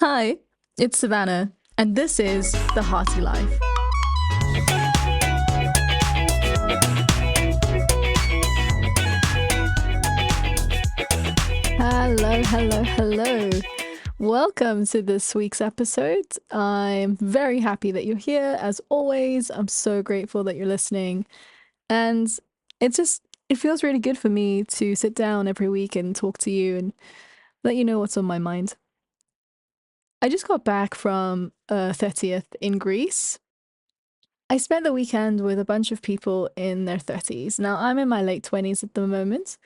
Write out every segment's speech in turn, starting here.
Hi, it's Savannah, and this is The Harty Life. Hello, hello, hello. Welcome to this week's episode. I'm very happy that you're here, as always. I'm so grateful that you're listening. And it feels really good for me to sit down every week and talk to you and let you know what's on my mind. I just got back from 30th in Greece. I spent the weekend with a bunch of people in their 30s. Now, I'm in my late 20s at the moment,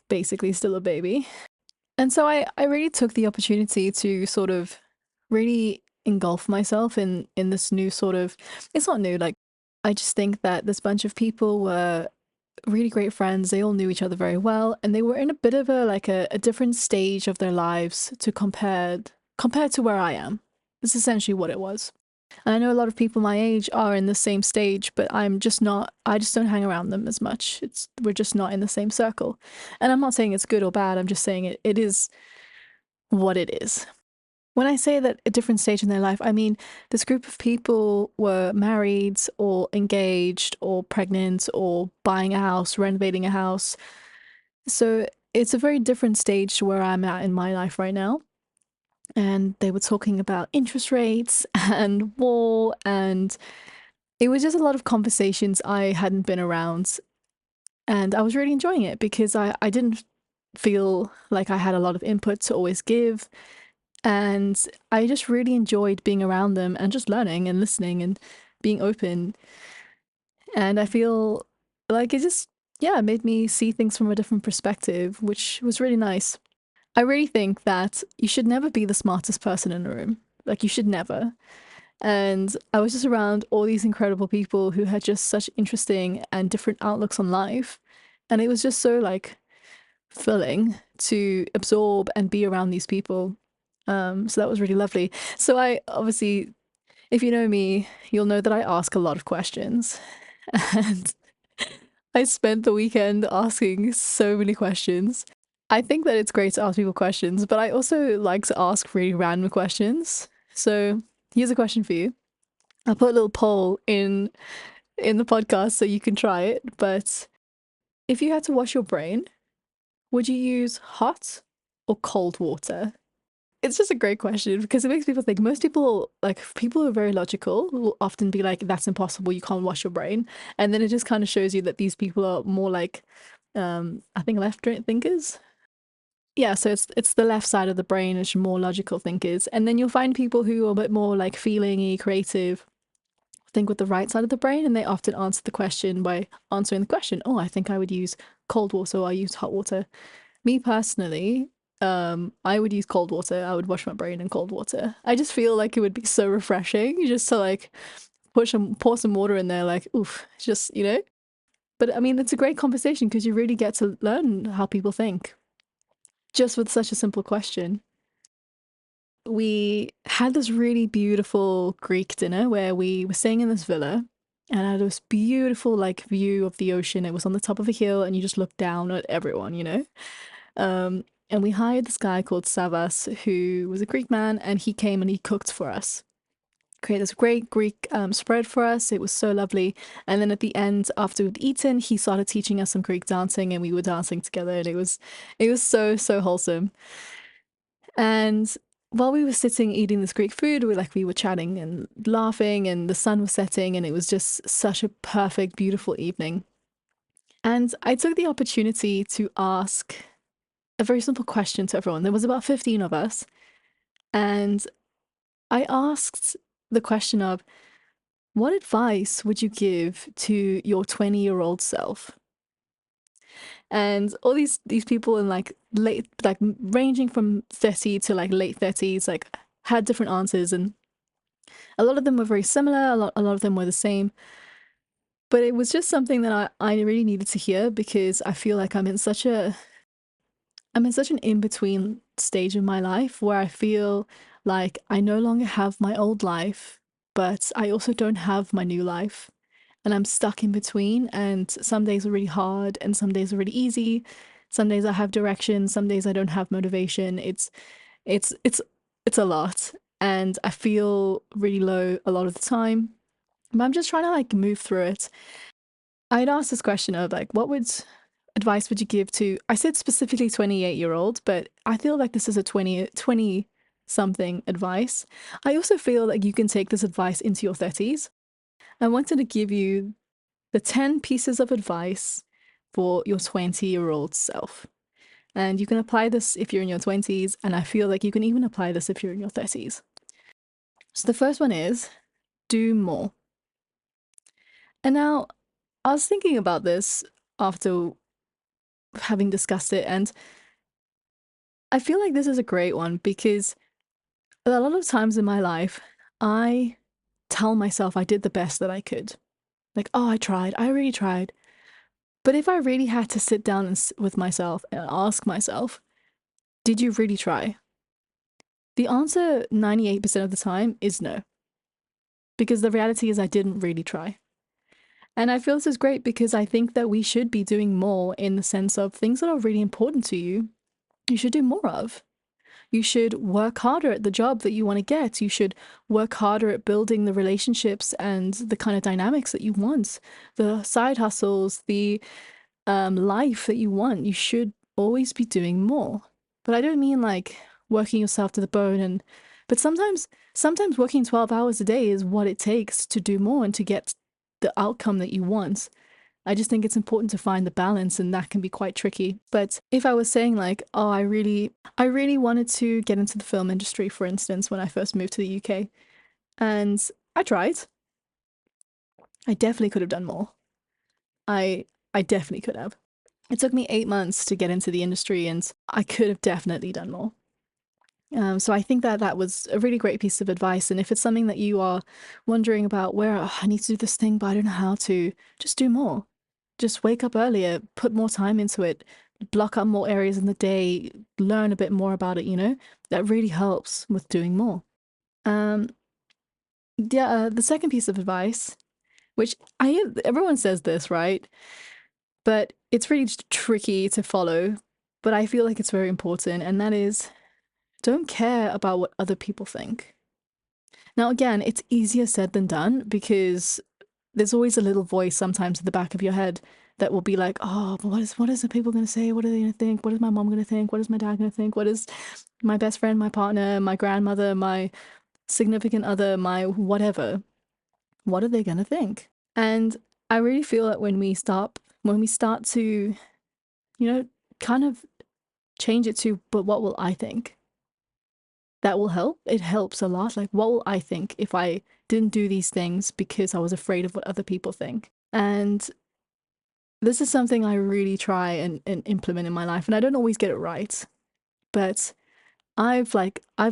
basically still a baby. And so I really took the opportunity to sort of really engulf myself in this new sort of, it's not new, like, I just think that this bunch of people were really great friends. They all knew each other very well, and they were in a bit of a different stage of their lives to compared to where I am. It's essentially what it was. And I know a lot of people my age are in the same stage, but I'm just not, I just don't hang around them as much. We're just not in the same circle. And I'm not saying it's good or bad, I'm just saying it is what it is. When I say that a different stage in their life, I mean this group of people were married or engaged or pregnant or buying a house, renovating a house. So it's a very different stage to where I'm at in my life right now. And they were talking about interest rates and war, and it was just a lot of conversations I hadn't been around. And I was really enjoying it because I didn't feel like I had a lot of input to always give. And I just really enjoyed being around them and just learning and listening and being open. And I feel like it just, yeah, it made me see things from a different perspective, which was really nice. I really think that you should never be the smartest person in a room. Like, you should never. And I was just around all these incredible people who had just such interesting and different outlooks on life. And it was just so like filling to absorb and be around these people. So that was really lovely. So I obviously, if you know me, you'll know that I ask a lot of questions. And I spent the weekend asking so many questions. I think that it's great to ask people questions, but I also like to ask really random questions. So here's a question for you. I'll put a little poll in the podcast so you can try it. But if you had to wash your brain, would you use hot or cold water? It's just a great question because it makes people think. Most people, like people who are very logical, will often be like, "That's impossible. You can't wash your brain." And then it just kind of shows you that these people are more like, I think left thinkers. Yeah, so it's the left side of the brain, which are more logical thinkers, and then you'll find people who are a bit more like feelingy, creative, think with the right side of the brain, and they often answer the question by answering the question. Oh, I think I would use cold water or I use hot water. Me personally, I would use cold water. I would wash my brain in cold water. I just feel like it would be so refreshing just to like pour some water in there, like oof, just But I mean, it's a great conversation because you really get to learn how people think just with such a simple question. We had this really beautiful Greek dinner where we were staying in this villa and had this beautiful like view of the ocean. It was on the top of a hill and you just looked down at everyone. And we hired this guy called Savas, who was a Greek man, and he came and he cooked for us. Created this great Greek spread for us. It was so lovely. And then at the end, after we'd eaten, he started teaching us some Greek dancing, and we were dancing together, and it was so wholesome. And while we were sitting eating this Greek food, we were chatting and laughing, and the sun was setting, and it was just such a perfect, beautiful evening. And I took the opportunity to ask a very simple question to everyone. There was about 15 of us, and I asked the question of, what advice would you give to your 20-year-old self? And all these people in like late, like ranging from 30 to like late 30s, like had different answers, and a lot of them were very similar, a lot of them were the same. But it was just something that I really needed to hear because I feel like I'm in such an in-between stage in my life where I feel like I no longer have my old life, but I also don't have my new life. And I'm stuck in between, and some days are really hard and some days are really easy. Some days I have direction, some days I don't have motivation. It's it's a lot, and I feel really low a lot of the time. But I'm just trying to like move through it. I'd asked this question of like, what would advice would you give to, I said specifically 28-year-old, but I feel like this is a 20 something advice. I also feel like you can take this advice into your 30s. I wanted to give you the 10 pieces of advice for your 20-year-old self. And you can apply this if you're in your 20s, and I feel like you can even apply this if you're in your 30s. So the first one is do more. And now I was thinking about this after having discussed it, and I feel like this is a great one because a lot of times in my life, I tell myself I did the best that I could. Like, oh, I tried, I really tried. But if I really had to sit down with myself and ask myself, did you really try? The answer 98% of the time is no. Because the reality is I didn't really try. And I feel this is great because I think that we should be doing more in the sense of things that are really important to you, you should do more of. You should work harder at the job that you want to get. You should work harder at building the relationships and the kind of dynamics that you want, the side hustles, the life that you want. You should always be doing more. But I don't mean like working yourself to the bone but sometimes working 12 hours a day is what it takes to do more and to get the outcome that you want. I just think it's important to find the balance, and that can be quite tricky. But if I was saying like, oh, I really wanted to get into the film industry, for instance, when I first moved to the UK, and I tried. I definitely could have done more. I I definitely could have. It took me 8 months to get into the industry, and I could have definitely done more. So I think that that was a really great piece of advice. And if it's something that you are wondering about, where oh, I need to do this thing, but I don't know how to, just do more. Just wake up earlier, put more time into it, block up more areas in the day, learn a bit more about it, you know? That really helps with doing more. Um, yeah, the second piece of advice, which everyone says this, right? But it's really tricky to follow, but I feel like it's very important, and that is don't care about what other people think. Now, again, it's easier said than done because there's always a little voice sometimes at the back of your head that will be like, oh, but what is the people going to say? What are they going to think? What is my mom going to think? What is my dad going to think? What is my best friend, my partner, my grandmother, my significant other, my whatever? What are they going to think? And I really feel that when we start to, kind of change it to, but what will I think? That will help. It helps a lot. Like, what will I think if I didn't do these things because I was afraid of what other people think? And this is something I really try and implement in my life. And I don't always get it right. But I've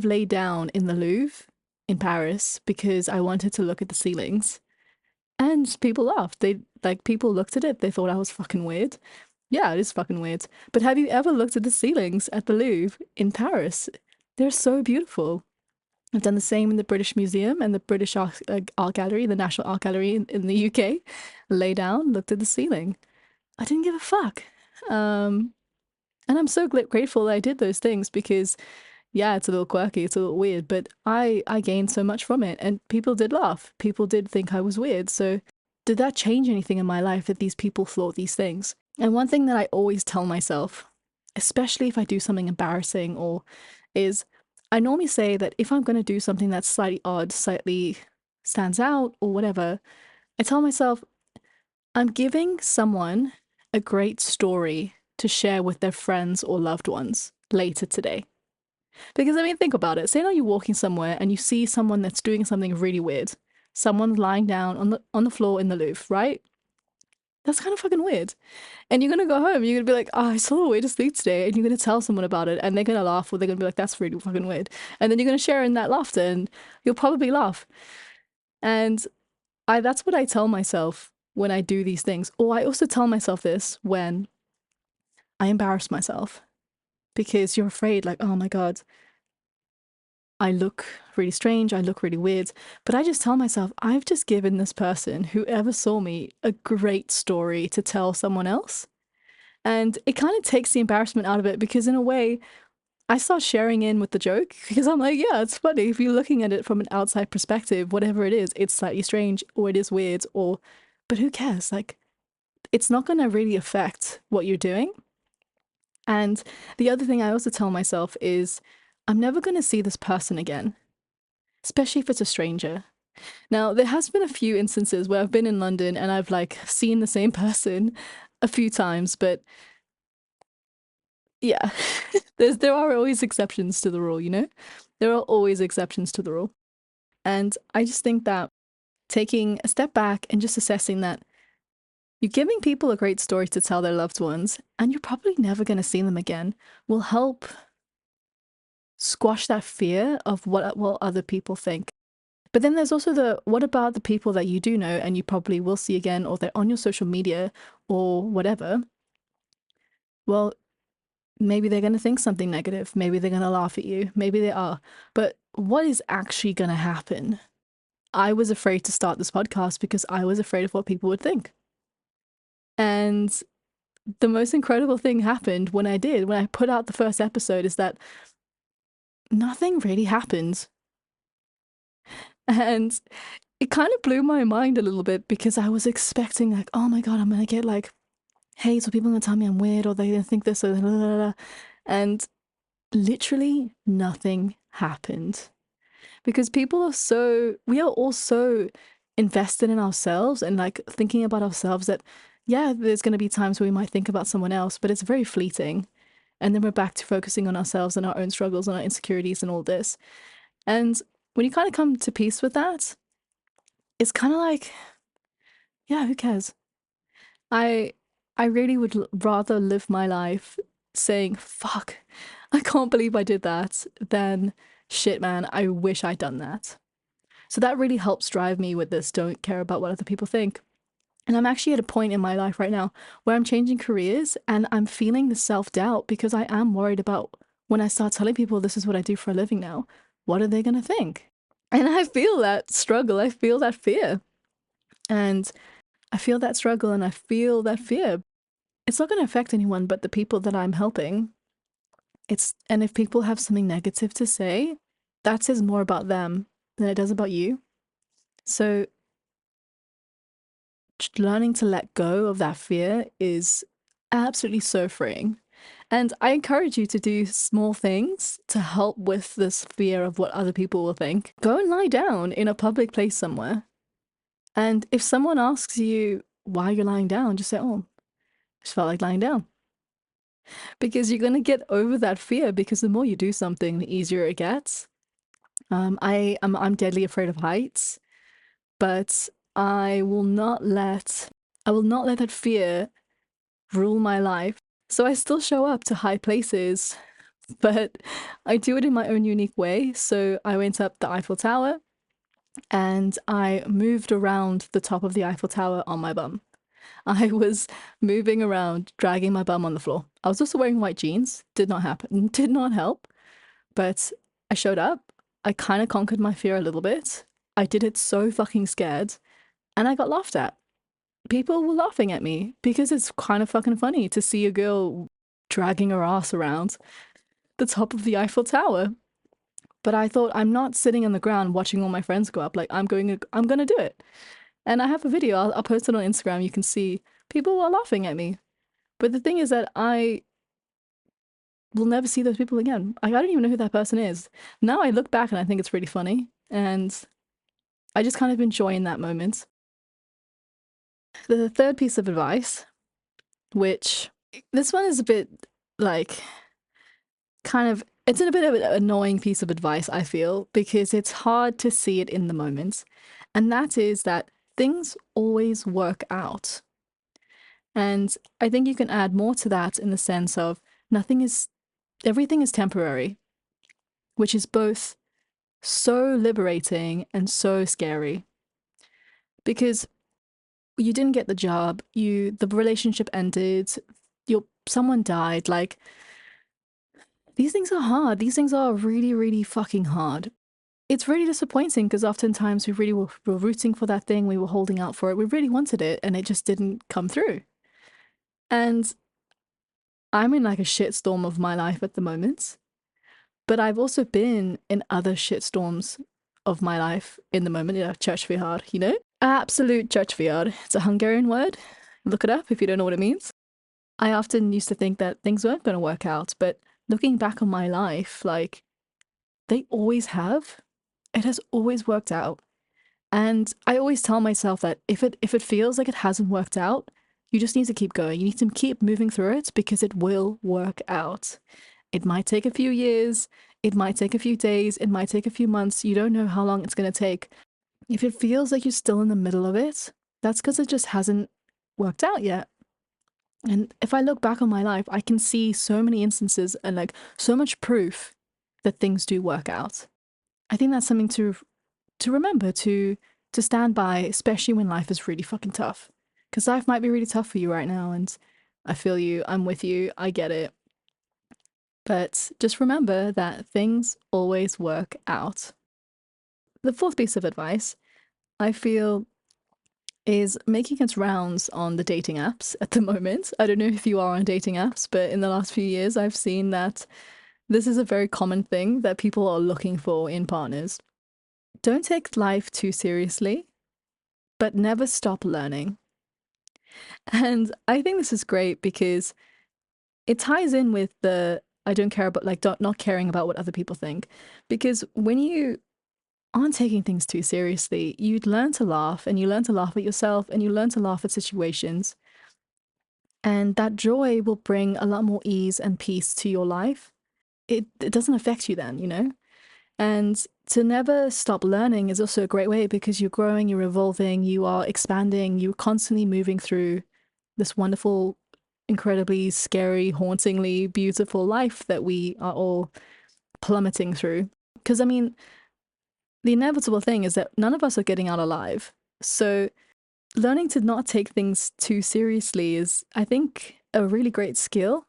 laid down in the Louvre in Paris because I wanted to look at the ceilings. And people laughed. People looked at it, they thought I was fucking weird. Yeah, it is fucking weird. But have you ever looked at the ceilings at the Louvre in Paris? They're so beautiful. I've done the same in the British Museum and the British Art Gallery, the National Art Gallery in the UK. Lay down, looked at the ceiling. I didn't give a fuck. And I'm so grateful that I did those things because, yeah, it's a little quirky, it's a little weird, but I gained so much from it, and people did laugh. People did think I was weird. So, did that change anything in my life that these people thought these things? And one thing that I always tell myself, especially if I do something embarrassing is I normally say that if I'm going to do something that's slightly odd, slightly stands out or whatever, I tell myself I'm giving someone a great story to share with their friends or loved ones later today. Because I mean, think about it. Say now you're walking somewhere and you see someone that's doing something really weird. Someone's lying down on the floor in the Louvre, right? That's kind of fucking weird. And you're gonna go home, you're gonna be like, oh, I saw the weirdest thing today, and you're gonna tell someone about it, and they're gonna laugh, or they're gonna be like, that's really fucking weird. And then you're gonna share in that laughter, and you'll probably laugh. And that's what I tell myself when I do these things. Or I also tell myself this when I embarrass myself. Because you're afraid, like, oh my God, I look really strange, I look really weird. But I just tell myself, I've just given this person, whoever saw me, a great story to tell someone else. And it kind of takes the embarrassment out of it because, in a way, I start sharing in with the joke because I'm like, yeah, it's funny. If you're looking at it from an outside perspective, whatever it is, it's slightly strange or it is weird or, but who cares? Like, it's not going to really affect what you're doing. And the other thing I also tell myself is I'm never going to see this person again, especially if it's a stranger. Now, there has been a few instances where I've been in London and I've like seen the same person a few times, but yeah, there are always exceptions to the rule, you know? There are always exceptions to the rule. And I just think that taking a step back and just assessing that you're giving people a great story to tell their loved ones, and you're probably never going to see them again, will help squash that fear of what will other people think. But then there's also the what about the people that you do know and you probably will see again, or they're on your social media or whatever? Well, maybe they're going to think something negative. Maybe they're going to laugh at you. Maybe they are. But what is actually going to happen? I was afraid to start this podcast because I was afraid of what people would think. And the most incredible thing happened when I did, when I put out the first episode, is that nothing really happened. And it kind of blew my mind a little bit because I was expecting, like, oh my God, I'm going to get like hate, or people are going to tell me I'm weird, or they're going to think this, or blah, blah, blah. And literally nothing happened because we are all so invested in ourselves and like thinking about ourselves that, yeah, there's going to be times where we might think about someone else, but it's very fleeting. And then we're back to focusing on ourselves and our own struggles and our insecurities and all this. And when you kind of come to peace with that, it's kind of like, yeah, who cares? I I really would rather live my life saying, fuck, I can't believe I did that, than shit, man, I wish I'd done that. So that really helps drive me with this don't care about what other people think. And I'm actually at a point in my life right now where I'm changing careers and I'm feeling the self doubt because I am worried about when I start telling people this is what I do for a living now, what are they going to think? And I feel that struggle. I feel that fear. And I feel that struggle and I feel that fear. It's not going to affect anyone but the people that I'm helping. And if people have something negative to say, that says more about them than it does about you. So learning to let go of that fear is absolutely so freeing. And I encourage you to do small things to help with this fear of what other people will think. Go and lie down in a public place somewhere. And if someone asks you why you're lying down, just say, oh, I just felt like lying down. Because you're going to get over that fear because the more you do something, the easier it gets. I'm deadly afraid of heights, but I will not let that fear rule my life. So I still show up to high places, but I do it in my own unique way. So I went up the Eiffel Tower and I moved around the top of the Eiffel Tower on my bum. I was moving around, dragging my bum on the floor. I was also wearing white jeans. Did not happen. Did not help. But I showed up. I kind of conquered my fear a little bit. I did it so fucking scared. And I got laughed at. People were laughing at me because it's kind of fucking funny to see a girl dragging her ass around the top of the Eiffel Tower. But I thought, I'm not sitting on the ground watching all my friends go up. Like, I'm going to do it. And I have a video. I'll post it on Instagram. You can see people were laughing at me. But the thing is that I will never see those people again. I don't even know who that person is. Now I look back and I think it's really funny. And I just kind of enjoy in that moment. The third piece of advice, which this one is a bit like it's a bit of an annoying piece of advice, I feel, because it's hard to see it in the moment. And that is that things always work out. And I think you can add more to that in the sense of everything is temporary, which is both so liberating and so scary. Because you didn't get the job, the relationship ended, someone died, like these things are hard. These things are really, really fucking hard. It's really disappointing because oftentimes we really were rooting for that thing, we were holding out for it, we really wanted it, and it just didn't come through. And I'm in like a shitstorm of my life at the moment. But I've also been in other shitstorms of my life in the moment, csúcsvihar, you know? Absolute csúcsvihar. It's a Hungarian word. Look it up if you don't know what it means. I often used to think that things weren't going to work out, but looking back on my life, like, they always have. It has always worked out. And I always tell myself that if it feels like it hasn't worked out, you just need to keep going. You need to keep moving through it because it will work out. It might take a few years, it might take a few days, it might take a few months. You don't know how long it's going to take. If it feels like you're still in the middle of it, that's because it just hasn't worked out yet. And if I look back on my life, I can see so many instances and like so much proof that things do work out. I think that's something to remember to stand by, especially when life is really fucking tough. Because life might be really tough for you right now, and I feel you, I'm with you, I get it. But just remember that things always work out. The fourth piece of advice I feel is making its rounds on the dating apps at the moment. I don't know if you are on dating apps, but in the last few years, I've seen that this is a very common thing that people are looking for in partners. Don't take life too seriously, but never stop learning. And I think this is great because it ties in with the I don't care about like not caring about what other people think. Because when you aren't taking things too seriously, you'd learn to laugh and you learn to laugh at yourself and you learn to laugh at situations. And that joy will bring a lot more ease and peace to your life. It doesn't affect you then, you know? And to never stop learning is also a great way because you're growing, you're evolving, you are expanding, you're constantly moving through this wonderful, incredibly scary, hauntingly beautiful life that we are all plummeting through. Because, I mean, the inevitable thing is that none of us are getting out alive. So, learning to not take things too seriously is, I think, a really great skill.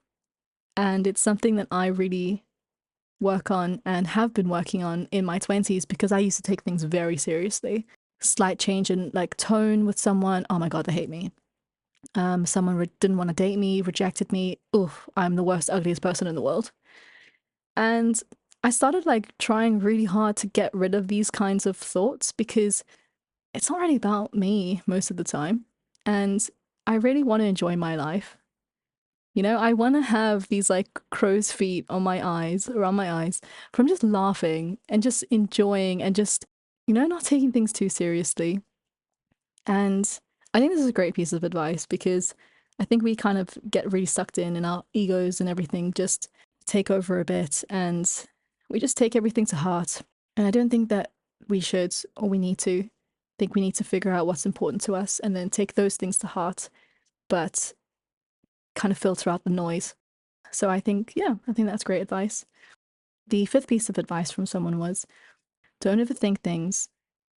And it's something that I really work on and have been working on in my 20s because I used to take things very seriously. Slight change in like tone with someone, oh my God, they hate me. Someone didn't want to date me, rejected me. Oof, I'm the worst, ugliest person in the world. And I started like trying really hard to get rid of these kinds of thoughts because it's not really about me most of the time. And I really want to enjoy my life. You know, I want to have these like crow's feet on my eyes, around my eyes, from just laughing and just enjoying and just, not taking things too seriously. And I think this is a great piece of advice because I think we kind of get really sucked in our egos and everything just take over a bit and we just take everything to heart. And I don't think that we should or we need to. I think we need to figure out what's important to us and then take those things to heart, but kind of filter out the noise. So I think, yeah, I think that's great advice. The fifth piece of advice from someone was don't overthink things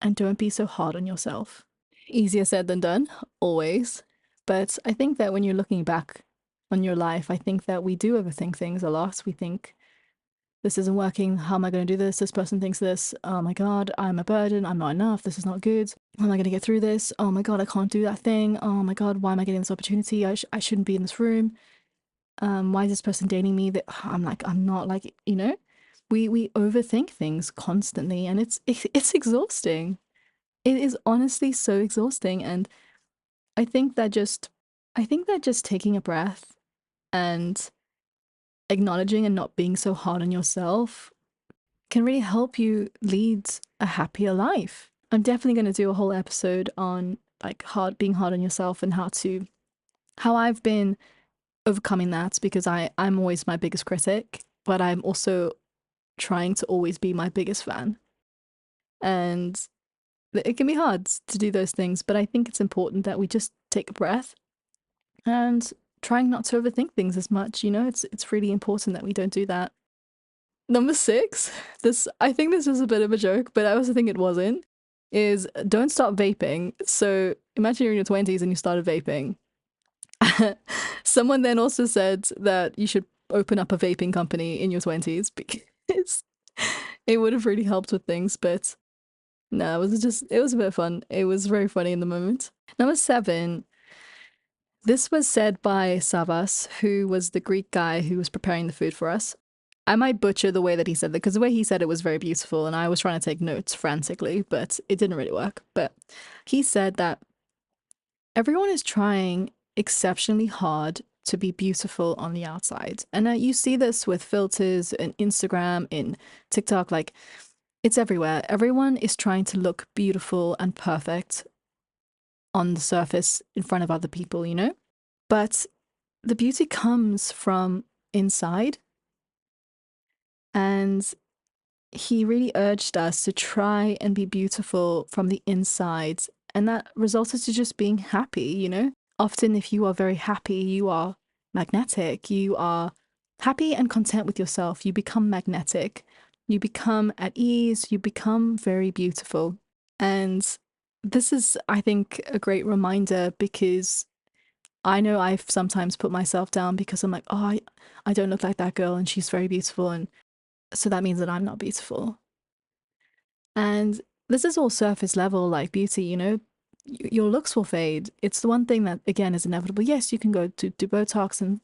and don't be so hard on yourself. Easier said than done, always. But I think that when you're looking back on your life, I think that we do overthink things a lot. We think, this isn't working. How am I going to do this? This person thinks this. Oh my God, I'm a burden. I'm not enough. This is not good. How am I going to get through this? Oh my God, I can't do that thing. Oh my God, why am I getting this opportunity? I shouldn't be in this room. Why is this person dating me? That I'm like, I'm not like, we overthink things constantly and it's exhausting. It is honestly so exhausting. And I think that just taking a breath and acknowledging and not being so hard on yourself can really help you lead a happier life. I'm definitely going to do a whole episode on like being hard on yourself and how I've been overcoming that because I'm always my biggest critic, but I'm also trying to always be my biggest fan. And it can be hard to do those things, but I think it's important that we just take a breath and trying not to overthink things as much. It's really important that we don't do that. Number six, I think this was a bit of a joke, but I also think it wasn't, is don't stop vaping. So imagine you're in your 20s and you started vaping. Someone then also said that you should open up a vaping company in your 20s because it would have really helped with things, but no, it was a bit fun. It was very funny in the moment. Number seven, this was said by Savas, who was the Greek guy who was preparing the food for us. I might butcher the way that he said that because the way he said it was very beautiful, and I was trying to take notes frantically, but it didn't really work. But he said that everyone is trying exceptionally hard to be beautiful on the outside. And you see this with filters in Instagram, in TikTok, like it's everywhere. Everyone is trying to look beautiful and perfect on the surface in front of other people, you know? But the beauty comes from inside. And he really urged us to try and be beautiful from the inside. And that resulted to just being happy, you know? Often, if you are very happy, you are magnetic. You are happy and content with yourself. You become magnetic. You become at ease. You become very beautiful. And this is, I think, a great reminder because I know I've sometimes put myself down because I'm like, oh, I don't look like that girl and she's very beautiful. And so that means that I'm not beautiful. And this is all surface level, like beauty, you know, your looks will fade. It's the one thing that, again, is inevitable. Yes, you can go to do Botox and,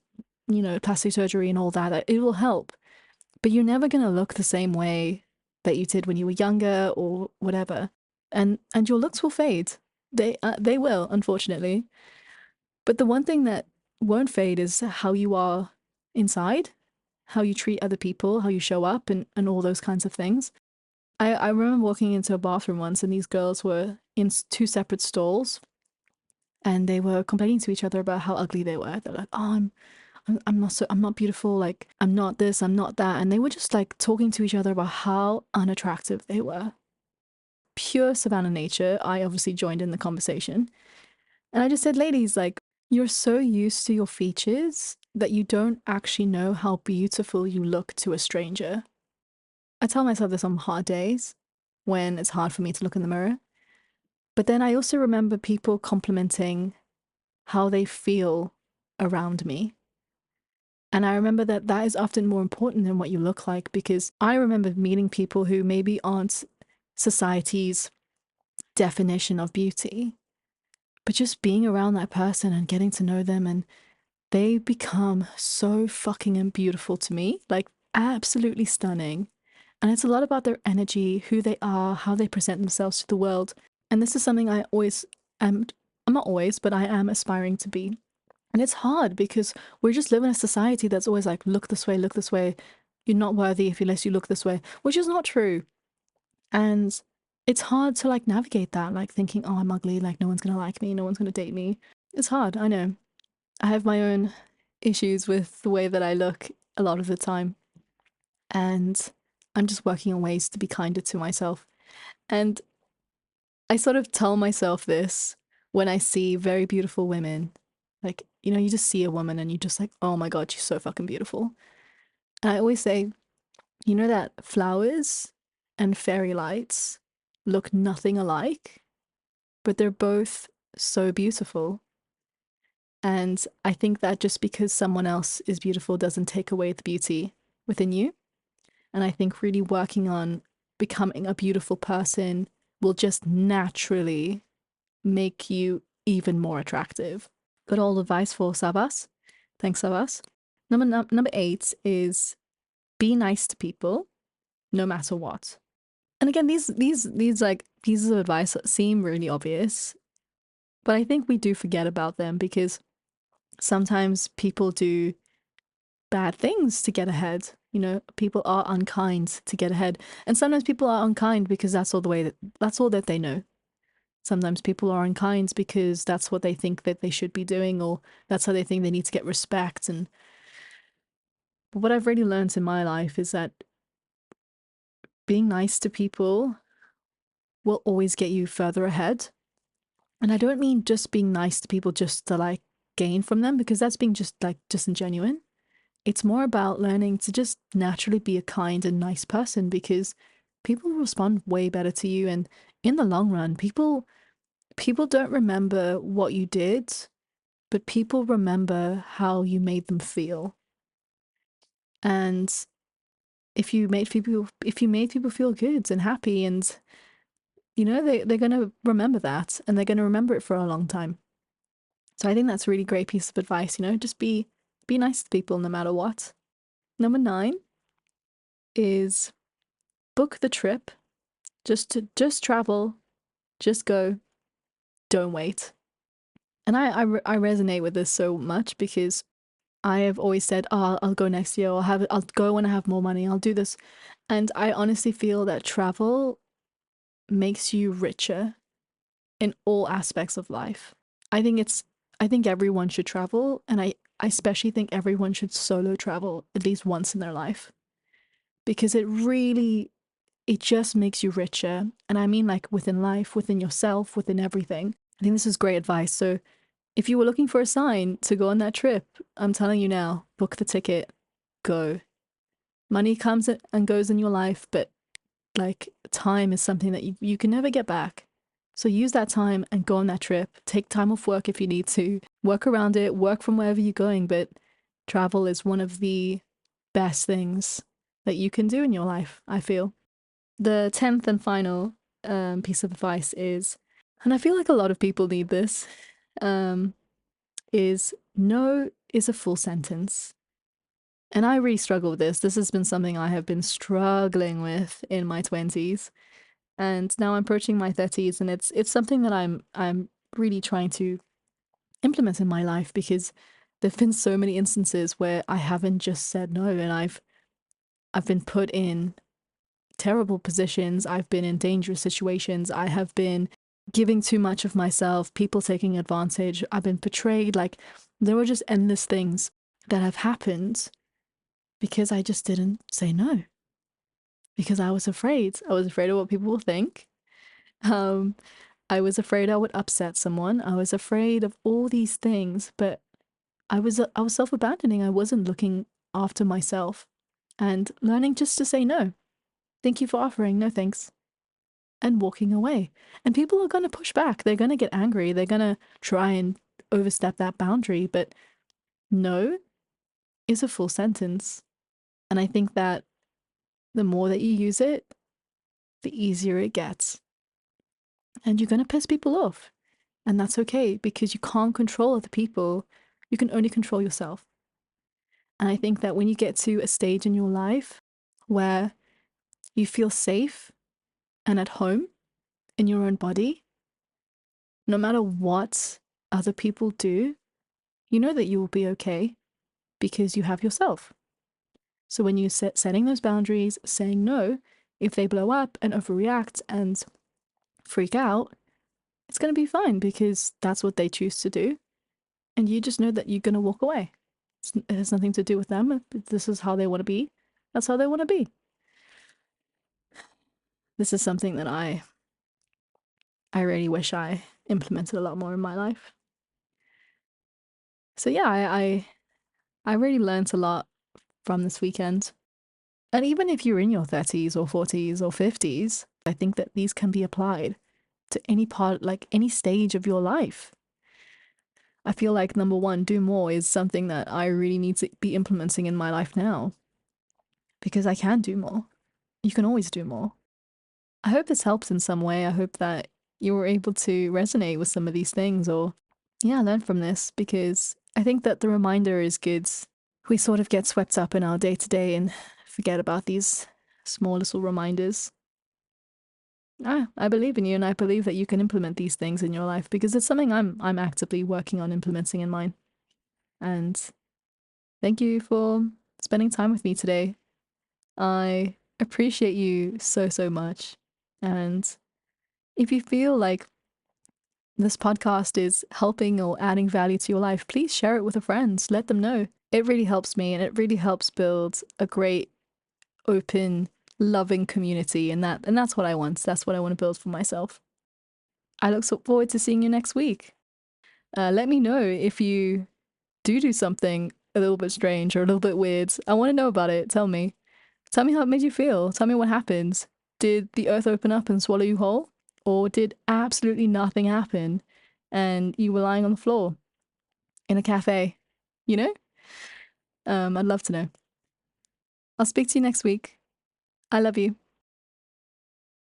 you know, plastic surgery and all that. It will help. But you're never going to look the same way that you did when you were younger or whatever. And your looks will fade. They will, unfortunately. But the one thing that won't fade is how you are inside, how you treat other people, how you show up, and all those kinds of things. I remember walking into a bathroom once and these girls were in two separate stalls and they were complaining to each other about how ugly they were. They're like, "Oh, I'm not beautiful. Like, I'm not this, I'm not that." And they were just like talking to each other about how unattractive they were. Pure Savannah nature. I obviously joined in the conversation. And I just said, "Ladies, like, you're so used to your features that you don't actually know how beautiful you look to a stranger." I tell myself this on hard days when it's hard for me to look in the mirror. But then I also remember people complimenting how they feel around me. And I remember that that is often more important than what you look like because I remember meeting people who maybe aren't society's definition of beauty, but just being around that person and getting to know them, and they become so fucking beautiful to me, like absolutely stunning. And it's a lot about their energy, who they are, how they present themselves to the world. And this is something I always am, I'm not always, but I am aspiring to be. And it's hard because we just live in a society that's always like, look this way, look this way. You're not worthy if unless you look this way, which is not true. And it's hard to like navigate that, like thinking, oh, I'm ugly, like no one's gonna like me, no one's gonna date me. It's hard, I know. I have my own issues with the way that I look a lot of the time. And I'm just working on ways to be kinder to myself. And I sort of tell myself this when I see very beautiful women. Like, you know, you just see a woman and you just like, oh my God, she's so fucking beautiful. And I always say, you know that flowers and fairy lights look nothing alike, but they're both so beautiful. And I think that just because someone else is beautiful doesn't take away the beauty within you. And I think really working on becoming a beautiful person will just naturally make you even more attractive. Good old advice for Savas. Thanks, Savas. Number 8 is be nice to people, no matter what. And again, these like pieces of advice seem really obvious, but I think we do forget about them because sometimes people do bad things to get ahead. You know, people are unkind to get ahead, and sometimes people are unkind because that's all that they know. Sometimes people are unkind because that's what they think that they should be doing, or that's how they think they need to get respect. And but what I've really learned in my life is that being nice to people will always get you further ahead. And I don't mean just being nice to people just to like gain from them, because that's being just like disingenuine. It's more about learning to just naturally be a kind and nice person because people respond way better to you. And in the long run, people don't remember what you did, but people remember how you made them feel. And if you made people feel good and happy, and you know, they're gonna remember that, and they're gonna remember it for a long time. So I think that's a really great piece of advice, you know, just be nice to people no matter what. Number 9 is book the trip, just travel, just go, don't wait. And I resonate with this so much because I have always said, "Oh, I'll go next year. I'll go when I have more money. I'll do this." And I honestly feel that travel makes you richer in all aspects of life. I think it's I think everyone should travel, and I especially think everyone should solo travel at least once in their life because it just makes you richer. And I mean like within life, within yourself, within everything. I think this is great advice. So if you were looking for a sign to go on that trip, I'm telling you now, book the ticket, go. Money comes and goes in your life, but like time is something that you can never get back. So use that time and go on that trip. Take time off work if you need to. Work around it, work from wherever you're going, but travel is one of the best things that you can do in your life, I feel. The 10th and final piece of advice is, and I feel like a lot of people need this, um, is no is a full sentence. And I really struggle with this. This has been something I have been struggling with in my 20s. And now I'm approaching my 30s, and it's something that I'm really trying to implement in my life because there've been so many instances where I haven't just said no, and I've been put in terrible positions. I've been in dangerous situations. I have been giving too much of myself, people taking advantage. I've been betrayed. Like, there were just endless things that have happened because I just didn't say no. Because I was afraid. I was afraid of what people will think. Um, I was afraid I would upset someone. I was afraid of all these things, but I was self-abandoning. I wasn't looking after myself and learning just to say no. Thank you for offering. No thanks. And walking away. And people are going to push back. They're going to get angry. They're going to try and overstep that boundary, but no is a full sentence. And I think that the more that you use it, the easier it gets. And you're going to piss people off. And that's okay because you can't control other people. You can only control yourself. And I think that when you get to a stage in your life where you feel safe and at home in your own body, no matter what other people do, you know that you will be okay because you have yourself. So when you setting those boundaries, saying no, if they blow up and overreact and freak out, it's going to be fine because that's what they choose to do. And you just know that you're going to walk away. It has nothing to do with them. If this is how they want to be, that's how they want to be. This is something that I really wish I implemented a lot more in my life. So yeah, I really learned a lot from this weekend. And even if you're in your 30s or 40s or 50s, I think that these can be applied to any part, like any stage of your life. I feel like number one, do more is something that I really need to be implementing in my life now because I can do more. You can always do more. I hope this helps in some way. I hope that you were able to resonate with some of these things or, yeah, learn from this because I think that the reminder is good. We sort of get swept up in our day to day and forget about these small little reminders. I believe in you and I believe that you can implement these things in your life because it's something I'm actively working on implementing in mine. And thank you for spending time with me today. I appreciate you so, so much. And if you feel like this podcast is helping or adding value to your life, please share it with a friend. Let them know. It really helps me and it really helps build a great, open, loving community. And that's what I want. That's what I want to build for myself. I look so forward to seeing you next week. Let me know if you do something a little bit strange or a little bit weird. I want to know about it. Tell me. Tell me how it made you feel. Tell me what happened. Did the earth open up and swallow you whole? Or did absolutely nothing happen and you were lying on the floor in a cafe? You know? I'd love to know. I'll speak to you next week. I love you.